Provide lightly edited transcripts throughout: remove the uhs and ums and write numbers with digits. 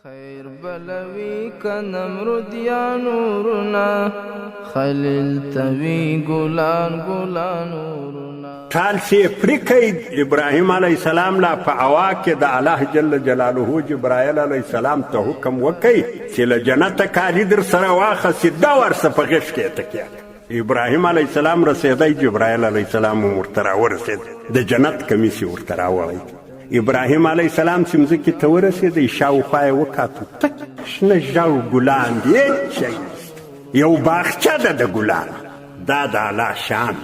خیر بلوی که نمرودیان ورنا خلیل توی گلان گلان ورنا ټال سی پریکید ابراهیم علیه السلام لا په هوا کې د الله جل جلاله جبرائیل علیه السلام ته حکم وکړي چې له جنته کالي در سره واخیستې دا ورسه په غېږ کې یې تکیه ابراهیم علیه السلام رسېدی جبرائیل علیه السلام هم ورته راورسېد د جنت کمیس یې ورته راوړی ابراهیم علیه السلام چې مځکې ته ورسېدی شاوخوا یې وکاتو تک شنه ژاړو ګلان دي هېڅ شی یو باغچه ده د ګلانو دا د الله شان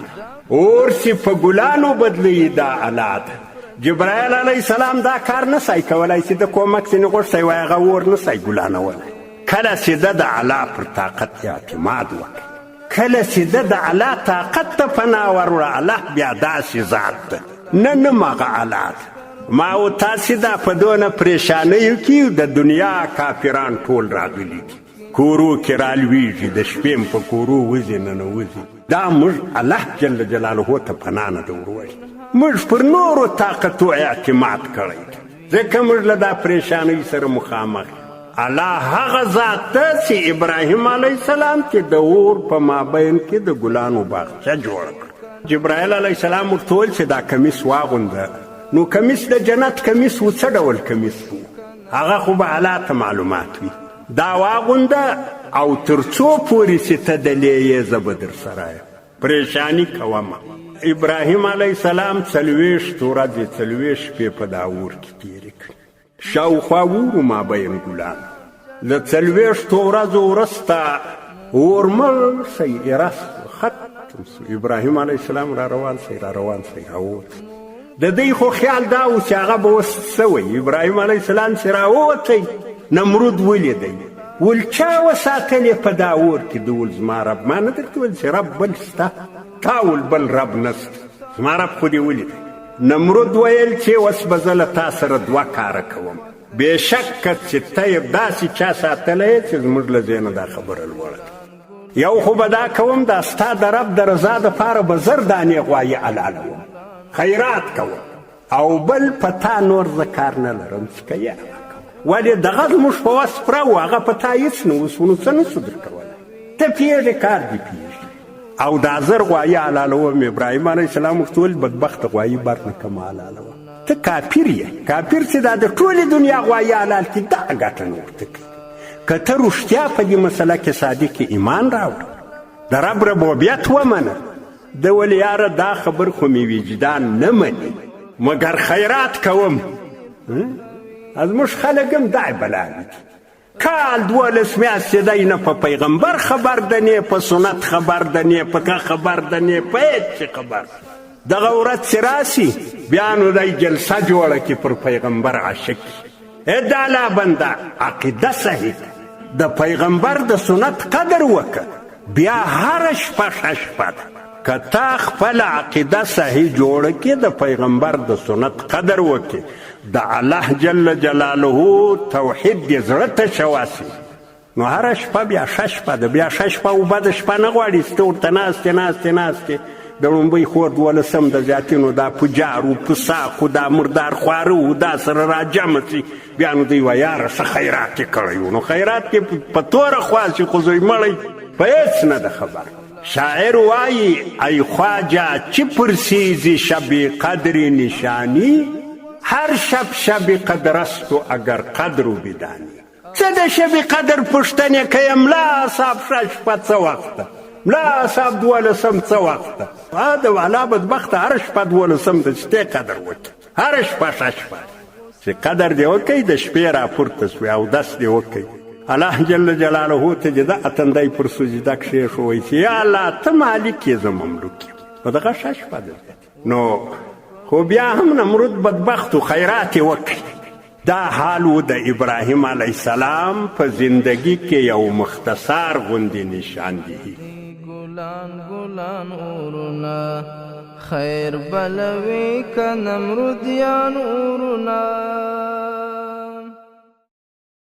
اور چې په ګلانو بدلوي دا الله ده جبرائیل علیه السلام دا کار نه سای کولی چې د کومک ځینې غوښتی وای هغه اور نه سای ګلانولی کله چې ده د الله پر طاقت اعتماد وکړي کله چې ده د الله طاقت ته پناه وروړه الله بیا داسې ذات ده نه مغه الله ده ما او تاسې دا په دونه پریشانیو کې د دنیا کافران ټول راغلي دي کورو کې رالویږي د شپې په کورو وځي ننوځي دا موږ الله جل جلاله ته پناه نه ده وروړي موږ پر نورو طاقتو اعتماد کړی ځکه موږ له دا پریشانۍ سره مخامخ الله هغه ذات ده چې ابراهیم علیه السلام چې د اور په مابین کې د ګلانو باغچه جوړه کړه جبرائیل علیه السلام ورته وویل چې دا کمیس واغونده نو کمیس د جنت کمیس و څه ډول کمیس و هغه خو به الله ته معلومات وي دا واغونده او تر څو پورې چې ته دلې یې زه به در سره یم پریشاني کومه ابراهیم علیه السلام 40 ورځې 40 شپې په دا اور کې تېرې کړې شاوخوا وورو مابین ګلان له 40 ورځو وروسته اور مړ سي ختم سو ابراهیم علیه السلام را روان سي راووت د دوی خو خیال دا و چې هغه به اوس څه وایي ابراهیم علیه السلام چې راووتی نمرود ولیدی ول چا وساتلې په دا اور کې د ول زما رب ما نه درته ویل چې رب بل شته تا ول بل رب نسته زما رب خو دې ولیدی نمرود ویل چې اوس به زه له تا سره 2 کاره کوم بېشکه چې ته یې داسې چا ساتلی چې زموږ له ذهنه دا خبره لوړه یو خو به دا کوم دا ستا د رب د رضا دپاره به 10 دانې غوایي حلالوم خیرات کوم او بل په تا نور زه کار نه لرم چې که یې ولې دغه زموږ په وس پوره و هغه په تا هېڅ نه اوس نو څه نسو درکولی ته پوهېږې کار دې پوهېږي او دا 10 غوایي حلالوم ابراهیم علیه السلام ورته ویل بدبخته غوایي بر نه کمه حلالوه ته کافر یې کافر چې دا د ټولې دنیا غوایي حلال کړي دغه ګټه نه ورته کوي که ته رښتیا په دې مسله کې صادق ایمان راوړه د رب ربوبیت ومنه د ولې یاره دا خبر خو مې وجدان نه مني مګر خیرات کوم زموږ خلک هم دای بلاوي کال 12 میاشتې دی نه په پیغمبر خبر ده نه په سنت خبر ده نه په که خبر ده نه په هېڅ خبر دغه ورځ چې راسي بیا نو دی جلسه جوړه کړي پر پیغمبر عاشق دا لا بنده عقیده صحیح د پیغمبر د سنت قدر وکړه بیا هره شپه ښه شپه ده که تا خپل عقیده صحیح جوړه کړي د پیغمبر د سنت قدر وکړي د الله جل جلاله توحید دې زړه ته شواسي نو هره شپه بیا ښه شپه ده بیا ښه شپه اوبه د شپه نه غواړي چې ته ورته ناستې د لومبۍ خور 12 د زیاتینو دا په جارو په ساقو دا مردار خواره و دا سره راجمع سي بیا نو دوی وایي یاره څه خیرات یې کړی و نو خیرات یې په توره خوا چې خو زوی مړی په هېڅ نه ده خبر شاعر وایي ای خواجه چی پرسیزی شب قدر نشانی هر شب قدر است و اگر قدر و بدانی څه د شب قدر پوښتنې کوې ملا صاحب ښه شپه څه وخته ملا صاحب 12 څه وخته د والا بدبخته هره شپه 12 ده چې ته قدر وکړي هره شپه ښه شپه چې قدر دې وکړي د شپې راپورته سوې اودس دې وکړي الله جل جلاله ته چې د اتندی پر سجده کښېښوی چې یا الله ته مالک یې زه مملوک یم نو دغه ښه شپه ده نو خو بیا هم نمرود بدبخت و خیرات یې وکړي دا حال و د ابراهیم علیه السلام په زندگی کې یو مختصر غوندې نشاندهي گلان گلان اورنا خیر بلوی که نمرودیان اورنا